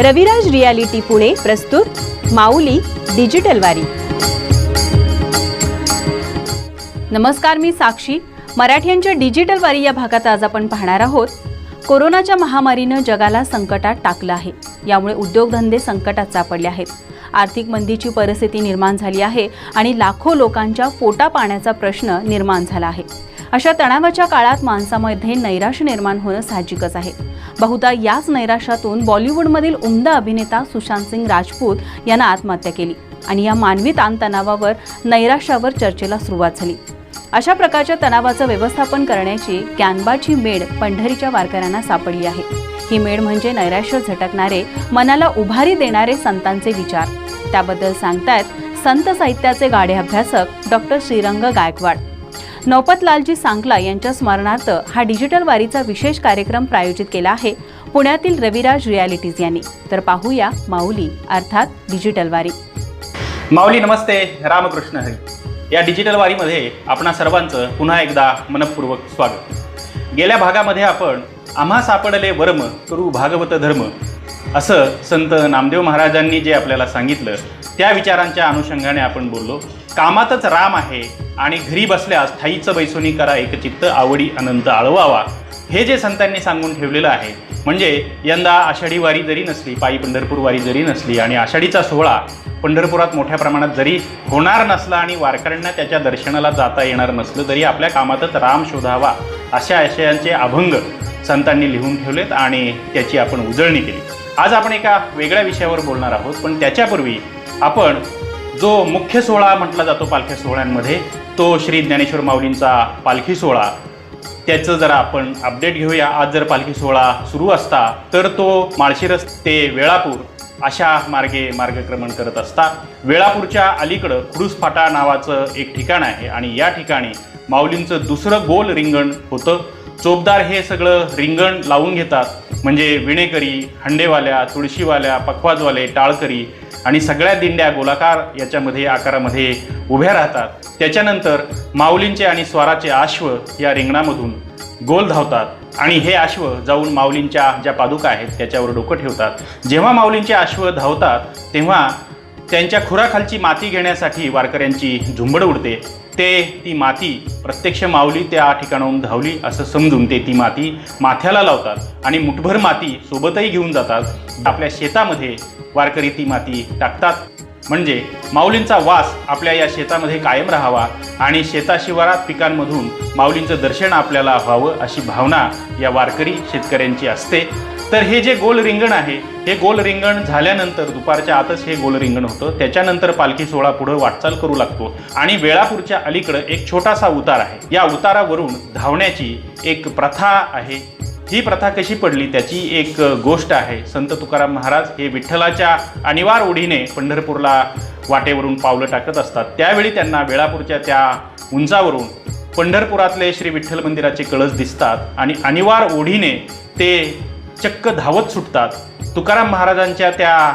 Raviraj reality Pune प्रस्तुत माऊली digital वारी। नमस्कार, मी साक्षी। मराठ्यांच्या डिजिटल वारी या भागात आज आपण पाहणार आहोत। कोरोनाच्या महामारीने जगाला संकटात टाकलं आहे। यामुळे उद्योगधंदे संकटात सापडले आहेत। आर्थिक मंदीची परिस्थिती निर्माण झाली आहे आणि लाखो लोकांच्या पोटा पाण्याचा प्रश्न निर्माण झाला आहे। अशा तणावाच्या काळात माणसामध्ये नैराश्य निर्माण होणं साहजिकच आहे। बहुधा याच नैराश्यातून बॉलिवूडमधील उमदा अभिनेता सुशांत सिंग राजपूत यांना आत्महत्या केली आणि या मानवी ताणतणावावर नैराश्यावर चर्चेला सुरुवात झाली। अशा प्रकारच्या तणावाचं व्यवस्थापन करण्याची कॅनबाची मेड पंढरीच्या वारकऱ्यांना सापडली आहे। ही मेड म्हणजे नैराश्य झटकणारे, मनाला उभारी देणारे संतांचे विचार। त्याबद्दल सांगतायत संत साहित्याचे गाढे अभ्यासक डॉक्टर श्रीरंग गायकवाड। नौपतलालजी सांगला यांच्या स्मरणार्थ हा डिजिटल वारीचा विशेष कार्यक्रम प्रायोजित केला आहे पुण्यातील रविराज रियालिटीज यांनी। तर पाहूया माऊली अर्थात डिजिटल वारी। माऊली नमस्ते, रामकृष्ण हरी। या डिजिटल वारीमध्ये आपणा सर्वांचं पुन्हा एकदा मनपूर्वक स्वागत। गेल्या भागामध्ये आपण आम्हा सापडले वर्म करू भागवत धर्म असं संत नामदेव महाराजांनी जे आपल्याला सांगितलं त्या विचारांच्या अनुषंगाने आपण बोललो। कामातच राम आहे आणि घरी बसल्यास ठाईचं बैसोनी करा एकचित्त आवडी अनंत आळवावा, हे जे संतांनी सांगून ठेवलेलं आहे। म्हणजे यंदा आषाढी वारी जरी नसली, पायी पंढरपूर वारी जरी नसली आणि आषाढीचा सोहळा पंढरपुरात मोठ्या प्रमाणात जरी होणार नसला आणि वारकऱ्यांना त्याच्या दर्शनाला जाता येणार नसलं तरी आपल्या कामातच राम शोधावा अशा आशयांचे अभंग संतांनी लिहून ठेवलेत आणि त्याची आपण उजळणी केली। आज आपण एका वेगळ्या विषयावर बोलणार आहोत, पण त्याच्यापूर्वी आपण जो मुख्य सोहळा म्हटला जातो पालखी सोहळ्यांमध्ये, तो श्री ज्ञानेश्वर माऊलींचा पालखी सोहळा, त्याचं जरा आपण अपडेट घेऊया। आज जर पालखी सोहळा सुरू असता तर तो माळशिरस ते वेळापूर अशा मार्गक्रमण करत असता। वेळापूरच्या अलीकडं खुडूस फाटा नावाचं एक ठिकाण आहे आणि या ठिकाणी माऊलींचं दुसरं गोल रिंगण होतं। चोपदार हे सगळं रिंगण लावून घेतात, म्हणजे विणेकरी, हंडेवाल्या, तुळशीवाल्या, पखवाजवाले, टाळकरी आणि सगळ्या दिंड्या गोलाकार याच्यामध्ये आकारामध्ये उभ्या राहतात। त्याच्यानंतर माऊलींचे आणि स्वाराचे अश्व या रिंगणामधून गोल धावतात आणि हे अश्व जाऊन माऊलींच्या ज्या पादुका आहेत त्याच्यावर डोकं ठेवतात। जेव्हा माऊलींचे अश्व धावतात तेव्हा त्यांच्या खुराखालची माती घेण्यासाठी वारकऱ्यांची झुंबड उडते। ती माती प्रत्यक्ष माऊली त्या ठिकाणाहून धावली असं समजून ती माती माथ्याला लावतात आणि मुठभर माती सोबतही घेऊन जातात। आपल्या शेतामध्ये वारकरी ती माती टाकतात, म्हणजे माऊलींचा वास आपल्या या शेतामध्ये कायम राहावा आणि शेताशिवारात पिकांमधून माऊलींचं दर्शन आपल्याला व्हावं अशी भावना या वारकरी शेतकऱ्यांची असते। तर हे जे गोल रिंगण आहे, हे गोल रिंगण झाल्यानंतर दुपारच्या आतच हे गोल रिंगण होतं। त्याच्यानंतर पालखी सोहळा पुढे वाटचाल करू लागतो आणि वेळापूरच्या अलीकडं एक छोटासा उतार आहे। या उतारावरून धावण्याची एक प्रथा आहे। ही प्रथा कशी पडली त्याची एक गोष्ट आहे। संत तुकाराम महाराज हे विठ्ठलाच्या अनिवार ओढीने पंढरपूरला वाटेवरून पावलं टाकत असतात। त्यावेळी त्यांना वेळापूरच्या त्या उंचावरून पंढरपुरातले श्री विठ्ठल मंदिराचे कळस दिसतात आणि अनिवार ओढीने ते चक्क धावत सुटतात। तुकाराम महाराजांच्या त्या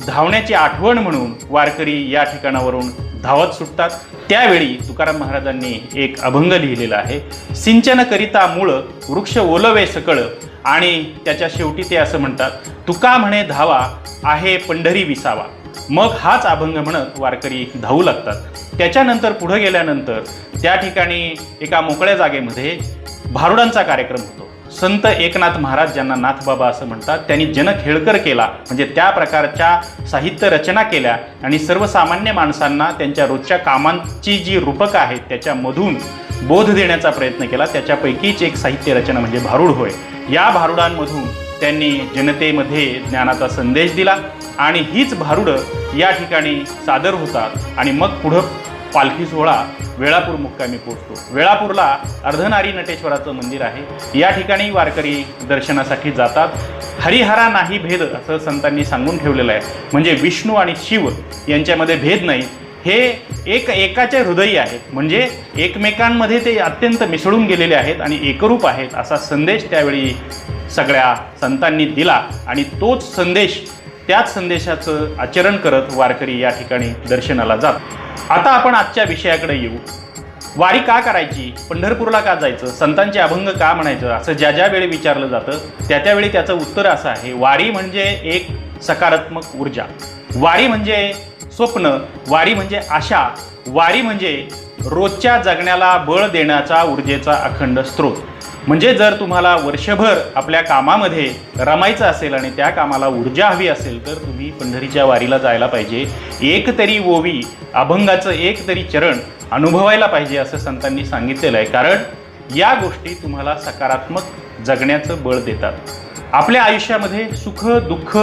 धावण्याची आठवण म्हणून वारकरी या ठिकाणावरून धावत सुटतात। त्यावेळी तुकाराम महाराजांनी एक अभंग लिहिलेला आहे। सिंचन करिता मूळ वृक्ष ओलवे सकळ, आणि त्याच्या शेवटी ते असं म्हणतात, तुका म्हणे धावा आहे पंढरी विसावा। मग हाच अभंग म्हणत वारकरी धावू लागतात। त्याच्यानंतर पुढे गेल्यानंतर त्या ठिकाणी एका मोकळ्या जागेमध्ये भारुडांचा कार्यक्रम होतो। संत एकनाथ महाराज, ज्यांना नाथबाबा असं म्हणतात, त्यांनी जनखेळकर केला, म्हणजे त्या प्रकारच्या साहित्य रचना केल्या आणि सर्वसामान्य माणसांना त्यांच्या रोजच्या कामांची जी रूपक आहेत त्याच्यामधून बोध देण्याचा प्रयत्न केला। त्याच्यापैकीच एक साहित्य रचना म्हणजे भारुड होय। या भारुडांमधून त्यांनी जनतेमध्ये ज्ञानाचा संदेश दिला आणि हीच भारुडं या ठिकाणी सादर होतात आणि मग पुढं पालखी सोहळा वेळापूर मुक्कामी पोहोचतो। वेळापूरला अर्धनारी नटेश्वराचं मंदिर आहे। या ठिकाणी वारकरी दर्शनासाठी जातात। हरिहरा नाही भेद असं संतांनी सांगून ठेवलेलं आहे, म्हणजे विष्णू आणि शिव यांच्यामध्ये भेद नाही, हे एकाचे हृदयी आहेत, म्हणजे एकमेकांमध्ये ते अत्यंत मिसळून गेलेले आहेत आणि एकरूप आहेत असा संदेश त्यावेळी सगळ्या संतांनी दिला आणि तोच संदेश, त्याच संदेशाचं आचरण करत वारकरी या ठिकाणी दर्शनाला जातात। आता आपण आजच्या विषयाकडे येऊ। वारी का करायची, पंढरपूरला का जायचं, संतांचे अभंग का म्हणायचं, असं ज्या ज्या वेळी विचारलं जातं त्या त्यावेळी त्याचं उत्तर असं आहे, वारी म्हणजे एक सकारात्मक ऊर्जा. वारी म्हणजे स्वप्न, वारी म्हणजे आशा, वारी म्हणजे रोजच्या जगण्याला बळ देण्याचा ऊर्जेचा अखंड स्रोत. म्हणजे जर तुम्हाला वर्षभर आपल्या कामामध्ये रमायचं असेल आणि त्या कामाला ऊर्जा हवी असेल तर तुम्ही पंढरीच्या वारीला जायला पाहिजे. एक तरी ओवी, अभंगाचं एक तरी चरण अनुभवायला पाहिजे असं संतांनी सांगितलेलं आहे. कारण या गोष्टी तुम्हाला सकारात्मक जगण्याचं बळ देतात. आपल्या आयुष्यामध्ये सुख दुःख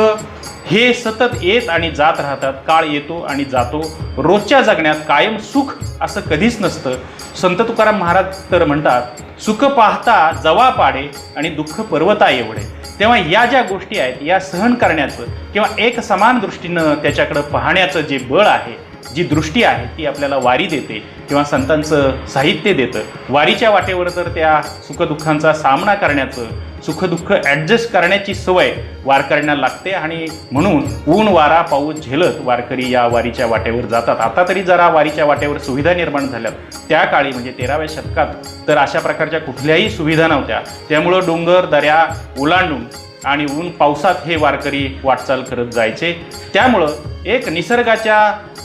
हे सतत येत आणि जात राहतात. काळ येतो आणि जातो. रोजच्या जगण्यात कायम सुख असं कधीच नसतं. संत तुकाराम महाराज तर म्हणतात, सुख पाहता जवा पाडे आणि दुःख पर्वता एवढे. तेव्हा या ज्या गोष्टी आहेत या सहन करण्याचं किंवा एक समान दृष्टीनं त्याच्याकडं पाहण्याचं जे बळ आहे, जी दृष्टी आहे ती आपल्याला वारी देते किंवा संतांचं साहित्य देतं. वारीच्या वाटेवर तर त्या सुखदुःखांचा सामना करण्याचं, सुखदुःख ॲडजस्ट करण्याची सवय वारकऱ्यांना लागते आणि म्हणून ऊन वारा पाऊस झेलत वारकरी या वारीच्या वाटेवर जातात. आता तरी जरा वारीच्या वाटेवर सुविधा निर्माण झाल्यात. त्या काळी म्हणजे 13व्या शतकात तर अशा प्रकारच्या कुठल्याही सुविधा नव्हत्या. त्यामुळं डोंगर दऱ्या ओलांडून आणि ऊन पावसात हे वारकरी वाटचाल करत जायचे. त्यामुळं एक निसर्गाच्या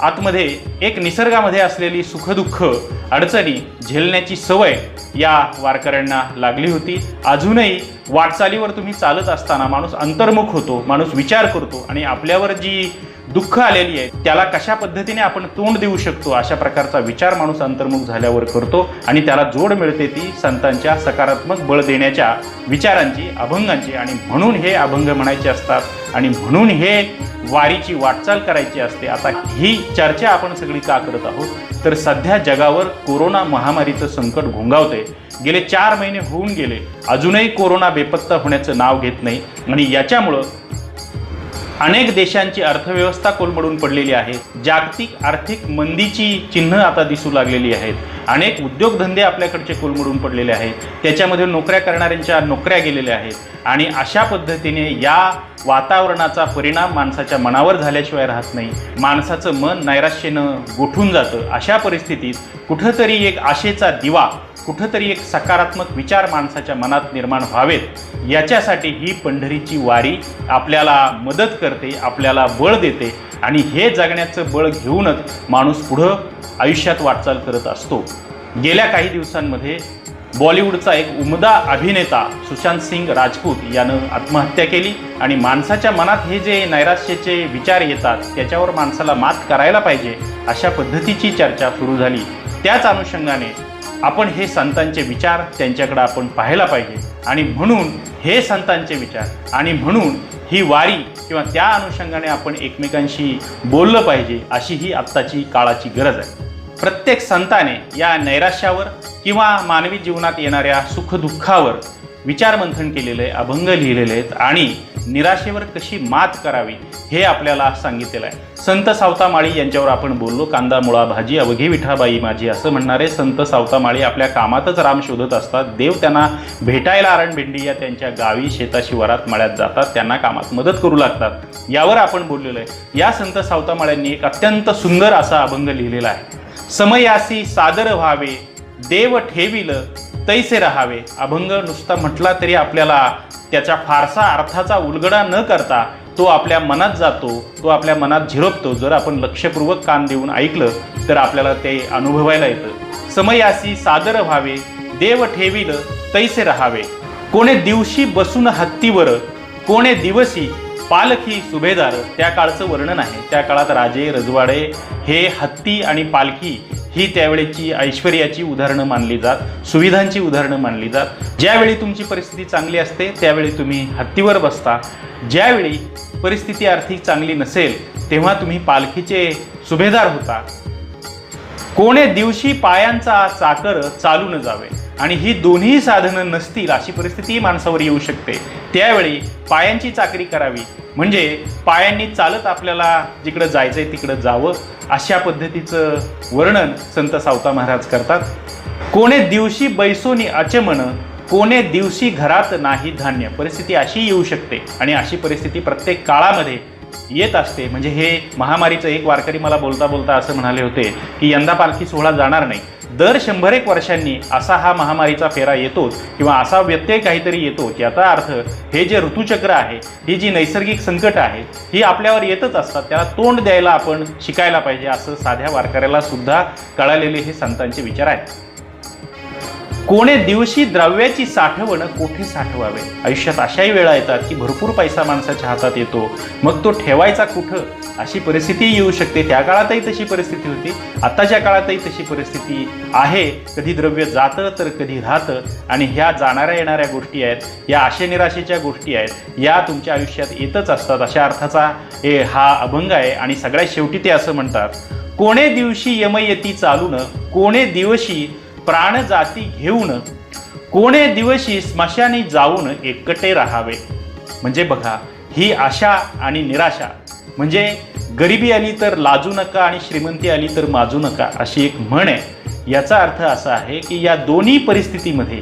आतमध्ये, एक निसर्गामध्ये असलेली सुखदुःख अडचणी झेलण्याची सवय या वारकऱ्यांना लागली होती. अजूनही वाटचालीवर तुम्ही चालत असताना माणूस अंतर्मुख होतो, माणूस विचार करतो आणि आपल्यावर जी दुःख आलेली आहे त्याला कशा पद्धतीने आपण तोंड देऊ शकतो अशा प्रकारचा विचार माणूस अंतर्मुख झाल्यावर करतो आणि त्याला जोड मिळते ती संतांच्या सकारात्मक बळ देण्याच्या विचारांची, अभंगांची. आणि म्हणून हे अभंग म्हणायचे असतात आणि म्हणून हे वारीची वाटचाल करायची असते. आता ही चर्चा आपण सगळी का करत आहोत तर सध्या जगावर कोरोना महामारीचं संकट घोंगावते. गेले 4 महिने होऊन गेले, अजूनही कोरोना बेपत्ता होण्याचं नाव घेत नाही आणि याच्यामुळं अनेक देशांची अर्थव्यवस्था कोलमडून पडलेली आहे. जागतिक आर्थिक मंदीची चिन्ह आता दिसू लागलेली आहेत. अनेक उद्योगधंदे आपल्याकडचे कोलमडून पडलेले आहेत. त्याच्यामध्ये नोकऱ्या करणाऱ्यांच्या नोकऱ्या गेलेल्या आहेत आणि अशा पद्धतीने या वातावरणाचा परिणाम माणसाच्या मनावर झाल्याशिवाय राहत नाही. माणसाचं मन नैराश्यानं गोठून जातं. अशा परिस्थितीत कुठंतरी एक आशेचा दिवा, कुठंतरी एक सकारात्मक विचार माणसाच्या मनात निर्माण व्हावेत याच्यासाठी ही पंढरीची वारी आपल्याला मदत करते, आपल्याला बळ देते आणि हे जगण्याचं बळ घेऊनच माणूस पुढं आयुष्यात वाटचाल करत असतो. गेल्या काही दिवसांमध्ये बॉलिवूडचा एक उमदा अभिनेता सुशांत सिंग राजपूत यानं आत्महत्या केली आणि माणसाच्या मनात हे जे नैराश्याचे विचार येतात त्याच्यावर माणसाला मात करायला पाहिजे अशा पद्धतीची चर्चा सुरू झाली. त्याच अनुषंगाने आपण हे संतांचे विचार त्यांच्याकडे आपण पाहायला पाहिजे आणि म्हणून हे संतांचे विचार आणि म्हणून ही वारी किंवा त्या अनुषंगाने आपण एकमेकांशी बोललं पाहिजे अशी ही आत्ताची काळाची गरज आहे. प्रत्येक संताने या नैराश्यावर किंवा मानवी जीवनात येणाऱ्या सुखदुःखावर विचारमंथन केलेलं आहे, अभंग लिहिलेले आहेत आणि निराशेवर कशी मात करावी हे आपल्याला सांगितलेलं आहे. संत सावतामाळी यांच्यावर आपण बोललो. कांदा मुळा भाजी अवघी विठाबाई माझी असं म्हणणारे संत सावतामाळी आपल्या कामातच राम शोधत असतात. देव त्यांना भेटायला आरणभेंडी या त्यांच्या गावी शेताशिवारात मळ्यात जातात, त्यांना कामात मदत करू लागतात. यावर आपण बोललेलो आहे. या संत सावतामाळ्यांनी एक अत्यंत सुंदर असा अभंग लिहिलेला आहे. समयासी सादर व्हावे देव ठेविल तैसे राहावे. अभंग नुसता म्हटला तरी आपल्याला त्याच्या फारसा अर्थाचा उलगडा न करता तो आपल्या मनात जातो, तो आपल्या मनात झिरपतो. जर आपण लक्षपूर्वक कान देऊन ऐकलं तर आपल्याला ते अनुभवायला येतं. समयासी सादर व्हावे देव ठेविल तैसे राहावे. कोणे दिवशी बसून हत्तीवर कोणे दिवसी पालखी सुभेदार. त्या काळचं वर्णन आहे. त्या काळात राजे रजवाडे हे हत्ती आणि पालखी ही त्यावेळेची ऐश्वर्याची उदाहरणं मानली जात, सुविधांची उदाहरणं मानली जात. ज्यावेळी तुमची परिस्थिती चांगली असते त्यावेळी तुम्ही हत्तीवर बसता, ज्यावेळी परिस्थिती आर्थिक चांगली नसेल तेव्हा तुम्ही पालखीचे सुभेदार होता. कोणे दिवशी पायांचा चाकर चालू न जावे. आणि ही दोन्ही साधनं नसतील अशी परिस्थिती माणसावर येऊ शकते. त्यावेळी पायांची चाकरी करावी म्हणजे पायांनी चालत आपल्याला जिकडं जायचंय तिकडं जावं अशा पद्धतीचं वर्णन संत सावता महाराज करतात. कोणे दिवशी बैसोनी अचमन कोणे दिवशी घरात नाही धान्य. परिस्थिती अशी येऊ शकते आणि अशी परिस्थिती प्रत्येक काळामध्ये येत असते. म्हणजे हे महामारीचं एक वारकरी मला बोलता बोलता असं म्हणाले होते की यंदा पालखी सोहळा जाणार नाही. दर 100-1 वर्षांनी असा हा महामारीचा फेरा येतोच किंवा असा व्यत्यय काहीतरी येतो, याचा अर्थ हे जे ऋतुचक्र आहे, ही जी नैसर्गिक संकट आहेत ही आपल्यावर येतच असतात, त्याला तोंड द्यायला आपण शिकायला पाहिजे, असं साध्या वारकऱ्याला सुद्धा कळालेले हे संतांचे विचार आहेत. कोणे दिवशी द्रव्याची साठवण कोठे साठवावे. आयुष्यात अशाही वेळा येतात की भरपूर पैसा माणसाच्या हातात येतो, मग तो ठेवायचा कुठं अशी परिस्थिती येऊ शकते. त्या काळातही तशी परिस्थिती होती, आताच्या काळातही तशी परिस्थिती आहे. कधी द्रव्य जातं तर कधी राहतं, आणि ह्या जाणाऱ्या येणाऱ्या गोष्टी आहेत, या आशे निराशेच्या गोष्टी आहेत, या तुमच्या आयुष्यात येतच असतात. अशा अर्थाचा हा अभंग आहे. आणि सगळ्यात शेवटी ते असं म्हणतात, कोणे दिवशी यमयती चालून, कोणे दिवशी प्राण जाती घेऊन, कोणे दिवशी स्मशानी जाऊन एकटे राहावे. म्हणजे बघा, ही आशा आणि निराशा, म्हणजे गरिबी आली तर लाजू नका आणि श्रीमंती आली तर माजू नका अशी एक म्हण आहे. याचा अर्थ असा आहे की या दोन्ही परिस्थितीमध्ये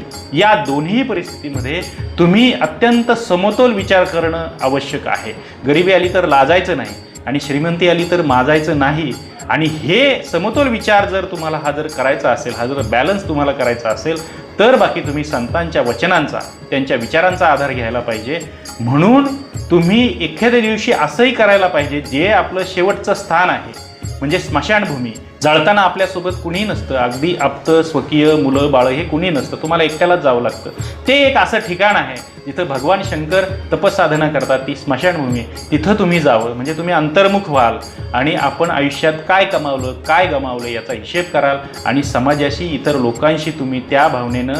तुम्ही अत्यंत समतोल विचार करणं आवश्यक आहे. गरिबी आली तर लाजायचं नाही आणि श्रीमंती आली तर माजायचं नाही. आणि हे समतोल विचार जर तुम्हाला करायचा असेल, हा जर बॅलन्स तुम्हाला करायचा असेल, तर बाकी तुम्ही संतांच्या वचनांचा, त्यांच्या विचारांचा आधार घ्यायला पाहिजे. म्हणून तुम्ही एखाद्या दिवशी असंही करायला पाहिजे, जे आपलं शेवटचं स्थान आहे, म्हणजे स्मशानभूमी. जळताना आपल्यासोबत कुणी नसतं, अगदी आप्त स्वकीय मुलं बाळं हे कुणी नसतं, तुम्हाला एकट्यालाच जावं लागतं. ते एक असं ठिकाण आहे जिथं भगवान शंकर तपसाधना करतात, ती स्मशानभूमी. तिथं तुम्ही जावं, म्हणजे तुम्ही अंतर्मुख व्हाल आणि आपण आयुष्यात काय कमावलं काय गमावलं याचा हिशेब कराल, आणि समाजाशी, इतर लोकांशी तुम्ही त्या भावनेनं,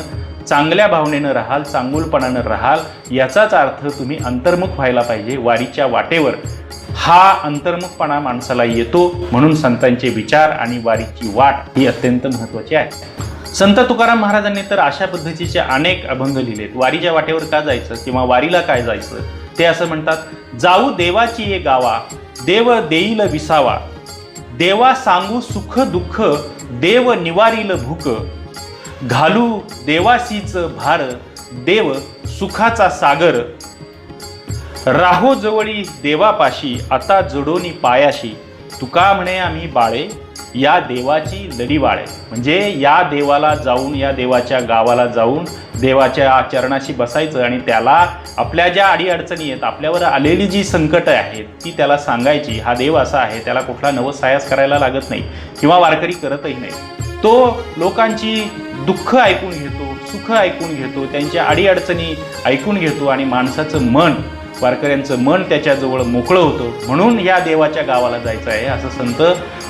चांगल्या भावनेनं राहाल, चांगुलपणानं राहाल. याचाच अर्थ तुम्ही अंतर्मुख व्हायला पाहिजे. वारीच्या वाटेवर हा अंतर्मुखपणा माणसाला येतो. म्हणून संतांचे विचार आणि वारीची वाट ही अत्यंत महत्त्वाची आहे. संत तुकाराम महाराजांनी तर अशा पद्धतीचे अनेक अभंग लिहिलेत. वारीच्या वाटेवर का जायचं किंवा वारीला काय जायचं, ते असं म्हणतात, जाऊ देवाची ये गावा, देव देईल विसावा, देवा सांगू सुख दुःख, देव निवारील भूक, घालू देवासीच भार, देव सुखाचा सागर, राहो जवळी देवापाशी, आता जडोनी पायाशी, तुका म्हणे आम्ही बाळे, या देवाची लडी वाळे. म्हणजे या देवाला जाऊन, या देवाच्या गावाला जाऊन देवाच्या चरणाशी बसायचं आणि त्याला आपल्या ज्या अडीअडचणी आहेत, आपल्यावर आलेली जी संकटं आहेत ती त्याला सांगायची. हा देव असा आहे, त्याला कुठला नवसायास करायला लागत नाही किंवा वारकरी करतही नाही. तो लोकांची दुःख ऐकून घेतो, सुख ऐकून घेतो, त्यांच्या अडीअडचणी ऐकून घेतो आणि माणसाचं मन, वारकऱ्यांचं मन त्याच्याजवळ मोकळं होतं. म्हणून या देवाच्या गावाला जायचं आहे असं संत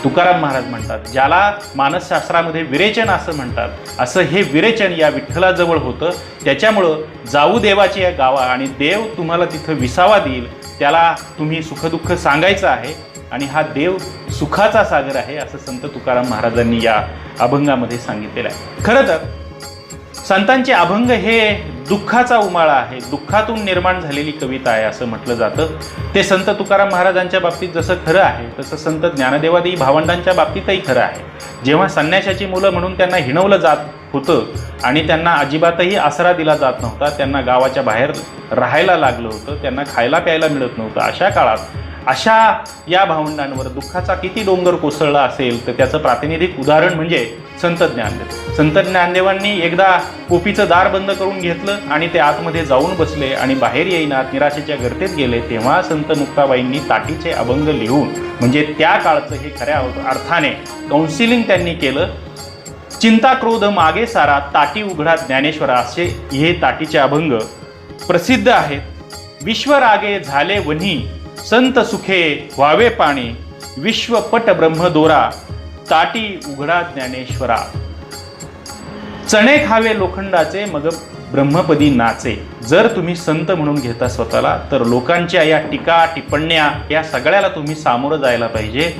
तुकाराम महाराज म्हणतात. ज्याला मानसशास्त्रामध्ये विरेचन असं म्हणतात, असं हे विरेचन या विठ्ठलाजवळ होतं. त्याच्यामुळं जाऊ देवाची या गावा, आणि देव तुम्हाला तिथं विसावा देईल, त्याला तुम्ही सुखदुःख सांगायचं आहे, आणि हा देव सुखाचा सागर आहे असं संत तुकाराम महाराजांनी या अभंगामध्ये सांगितलेलं आहे. खरं तर संतांचे अभंग हे दुःखाचा उमाळा आहे, दुःखातून निर्माण झालेली कविता आहे असं म्हटलं जातं. ते संत तुकाराम महाराजांच्या बाबतीत जसं खरं आहे, तसं संत ज्ञानदेवादी भावंडांच्या बाबतीतही खरं आहे. जेव्हा संन्याशाची मुलं म्हणून त्यांना हिणवलं जात होतं आणि त्यांना अजिबातही आसरा दिला जात नव्हता, त्यांना गावाच्या बाहेर राहायला लागलं होतं, त्यांना खायला प्यायला मिळत नव्हतं, अशा काळात अशा या भावंडांवर दुःखाचा किती डोंगर कोसळला असेल, तर त्याचं प्रातिनिधिक उदाहरण म्हणजे संत ज्ञानदेव. संत ज्ञानदेवांनी एकदा कोपीचं दार बंद करून घेतलं आणि ते आतमध्ये जाऊन बसले आणि बाहेर येईनात, निराशेच्या गर्तेत गेले. तेव्हा संत मुक्ताबाईंनी ताटीचे अभंग लिहून, म्हणजे त्या काळचं हे खऱ्या अर्थाने काउन्सिलिंग त्यांनी केलं. चिंता क्रोध मागे सारा, ताटी उघडा ज्ञानेश्वरा, असे हे ताटीचे अभंग प्रसिद्ध आहेत. विश्वरागे झाले वन्ही, संत सुखे व्हावे पाणी, विश्वपट ब्रह्मदोरा, ताटी उघडा ज्ञानेश्वरा. चणे खावे लोखंडाचे, मग ब्रह्मपदी नाचे. जर तुम्ही संत म्हणून घेता स्वतःला, तर लोकांच्या या टीका टिप्पण्या या सगळ्याला तुम्ही सामोरं जायला पाहिजे.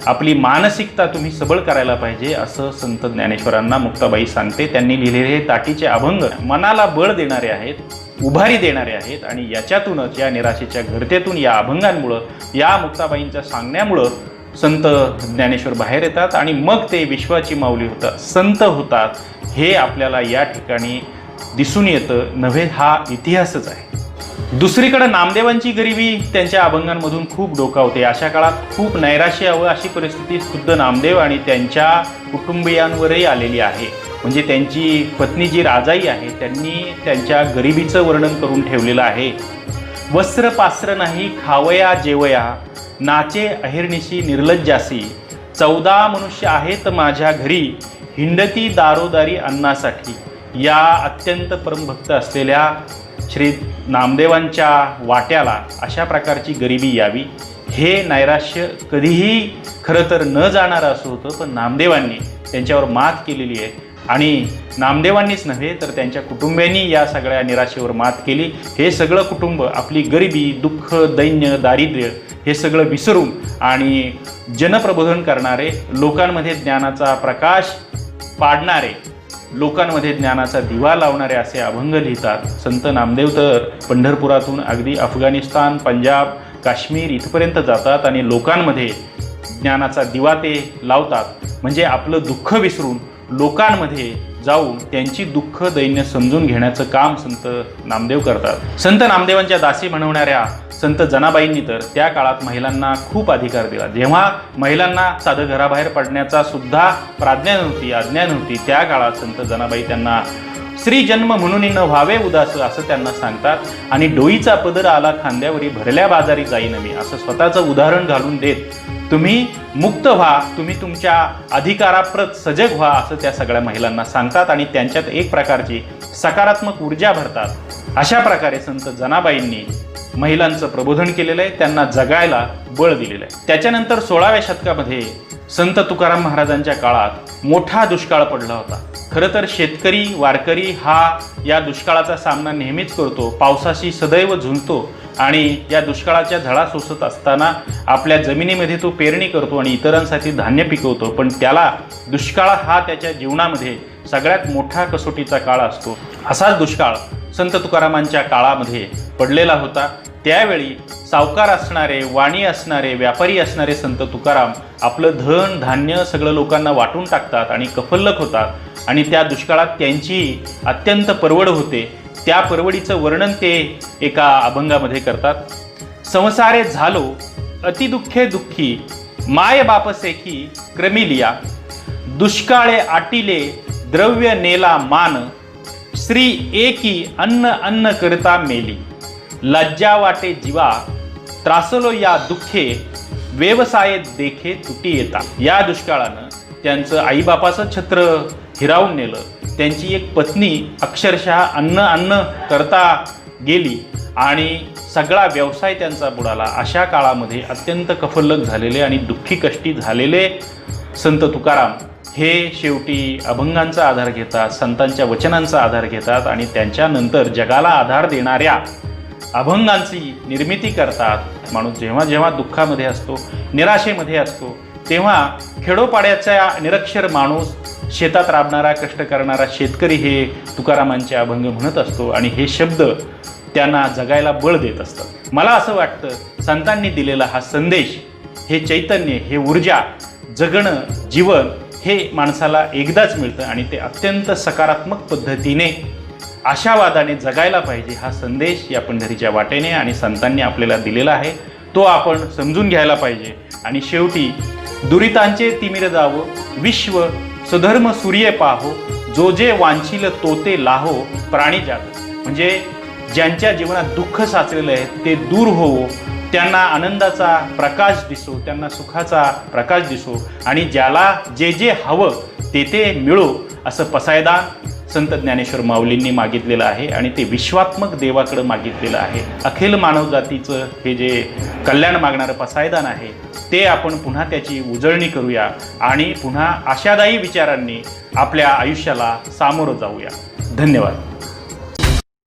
आपली मानसिकता तुम्ही सबळ करायला पाहिजे असं संत ज्ञानेश्वरांना मुक्ताबाई सांगते. त्यांनी लिहिलेले हे ताटीचे अभंग मनाला बळ देणारे आहेत, उभारी देणारे आहेत, आणि याच्यातूनच, या निराशेच्या गर्तेतून, या अभंगांमुळं, या मुक्ताबाईंच्या सांगण्यामुळं संत ज्ञानेश्वर बाहेर येतात आणि मग ते विश्वाची माऊली होतात, संत होतात. हे आपल्याला या ठिकाणी दिसून येतं नव्हे, हा इतिहासच आहे. दुसरीकडे नामदेवांची गरिबी त्यांच्या अभंगांमधून खूप डोकावते. अशा काळात खूप नैराश्य यावं अशी परिस्थिती खुद्द नामदेव आणि त्यांच्या कुटुंबियांवरही आलेली आहे. म्हणजे त्यांची पत्नी जी राजाई आहे त्यांनी त्यांच्या गरिबीचं वर्णन करून ठेवलेलं आहे. वस्त्र पास्त्र नाही खावया जेवया, नाचे अहिर्निशी निर्लज्जासी, 14 मनुष्य आहेत माझ्या घरी, हिंडती दारोदारी अन्नासाठी. या अत्यंत परमभक्त असलेल्या श्री नामदेवांच्या वाट्याला अशा प्रकारची गरिबी यावी, हे नैराश्य कधीही खरं तर न जाणारं असं होतं. पण नामदेवांनी त्यांच्यावर मात केलेली आहे आणि नामदेवांनीच नव्हे तर त्यांच्या कुटुंबियांनी या सगळ्या निराशेवर मात केली. हे सगळं कुटुंब आपली गरिबी, दुःख, दैन्य, दारिद्र्य हे सगळं विसरून आणि जनप्रबोधन करणारे, लोकांमध्ये ज्ञानाचा प्रकाश पाडणारे, लोकांमध्ये ज्ञानाचा दिवा लावणारे असे अभंग लिहितात. संत नामदेव तर पंढरपुरातून अगदी अफगाणिस्तान, पंजाब, काश्मीर इथपर्यंत जातात आणि लोकांमध्ये ज्ञानाचा दिवा ते लावतात. म्हणजे आपलं दुःख विसरून लोकांमध्ये जाऊन त्यांची दुःख दैन्य समजून घेण्याचं काम संत नामदेव करतात. संत नामदेवांच्या दासी म्हणवणाऱ्या संत जनाबाईंनी तर त्या काळात महिलांना खूप अधिकार दिला. जेव्हा महिलांना साधं घराबाहेर पडण्याचा सुद्धा प्राज्ञा नव्हती, आज्ञा नव्हती, त्या काळात संत जनाबाई त्यांना स्त्री जन्म म्हणून न व्हावे उदास असं त्यांना सांगतात. आणि डोईचा पदर आला खांद्यावरी, भरल्या बाजारी जाईन मी, असं स्वतःचं उदाहरण घालून देत तुम्ही मुक्त व्हा, तुम्ही तुमच्या अधिकाराप्रत सजग व्हा असं त्या सगळ्या महिलांना सांगतात आणि त्यांच्यात एक प्रकारची सकारात्मक ऊर्जा भरतात. अशा प्रकारे संत जनाबाईंनी महिलांचं प्रबोधन केलेलं आहे, त्यांना जगायला बळ दिलेलं आहे. त्याच्यानंतर 16व्या शतकामध्ये संत तुकाराम महाराजांच्या काळात मोठा दुष्काळ पडला होता. खरं तर शेतकरी, वारकरी हा या दुष्काळाचा सामना नेहमीच करतो, पावसाशी सदैव झुंजतो आणि या दुष्काळाच्या झळा सोसत असताना आपल्या जमिनीमध्ये तो पेरणी करतो आणि इतरांसाठी धान्य पिकवतो. पण त्याला दुष्काळ हा त्याच्या जीवनामध्ये सगळ्यात मोठा कसोटीचा काळ असतो. असाच दुष्काळ संत तुकारामांच्या काळामध्ये पडलेला होता. त्यावेळी सावकार असणारे, वाणी असणारे, व्यापारी असणारे संत तुकाराम आपलं धन धान्य सगळं लोकांना वाटून टाकतात आणि कफल्लक होतात आणि त्या दुष्काळात त्यांची अत्यंत परवड होते. त्या परवडीचं वर्णन ते एका अभंगामध्ये करतात. संसारे झालो अतिदुःखे दुःखी, माय बापसेकी क्रमिलिया, दुष्काळे आटिले द्रव्य नेला मान, श्री एकी अन्न अन्न करता मेली, लज्जा वाटे जीवा त्रासलो या दुःखे, व्यवसाय देखे तुटी येता. या दुष्काळानं त्यांचं आईबापाचं छत्र हिरावून नेलं. त्यांची एक पत्नी अक्षरशः अन्न करता गेली आणि सगळा व्यवसाय त्यांचा बुडाला. अशा काळामध्ये अत्यंत कफल्लक झालेले आणि दुःखी कष्टी झालेले संत तुकाराम हे शेवटी अभंगांचा आधार घेतात, संतांच्या वचनांचा आधार घेतात आणि त्यांच्यानंतर जगाला आधार देणाऱ्या अभंगांची निर्मिती करतात. माणूस जेव्हा जेव्हा दुःखामध्ये असतो, निराशेमध्ये असतो, तेव्हा खेडोपाड्याचा निरक्षर माणूस, शेतात राबणारा, कष्ट करणारा शेतकरी हे तुकारामांचे अभंग म्हणत असतो आणि हे शब्द त्यांना जगायला बळ देत असतात. मला असं वाटतं संतांनी दिलेला हा संदेश, हे चैतन्य, हे ऊर्जा, जगणं, जीवन हे माणसाला एकदाच मिळतं आणि ते अत्यंत सकारात्मक पद्धतीने, आशावादाने जगायला पाहिजे. हा संदेश या पंढरीच्या वाटेने आणि संतांनी आपल्याला दिलेला आहे, तो आपण समजून घ्यायला पाहिजे. आणि शेवटी दुरितांचे तिमिर जावो, विश्व सुधर्म सूर्य पाहो, जो जे वांछील तोते लाहो प्राणी जात. म्हणजे ज्यांच्या जीवनात दुःख साचलेलं आहे ते दूर होवो, त्यांना आनंदाचा प्रकाश दिसो, त्यांना सुखाचा प्रकाश दिसो आणि ज्याला जे जे हवं ते ते मिळो असं पसायदान संत ज्ञानेश्वर माऊलींनी मागितलेलं आहे आणि ते विश्वात्मक देवाकडं मागितलेलं आहे. अखिल मानवजातीचं हे जे कल्याण मागणारं पसायदान आहे ते आपण पुन्हा त्याची उजळणी करूया आणि पुन्हा आशादायी विचारांनी आपल्या आयुष्याला सामोरं जाऊया. धन्यवाद.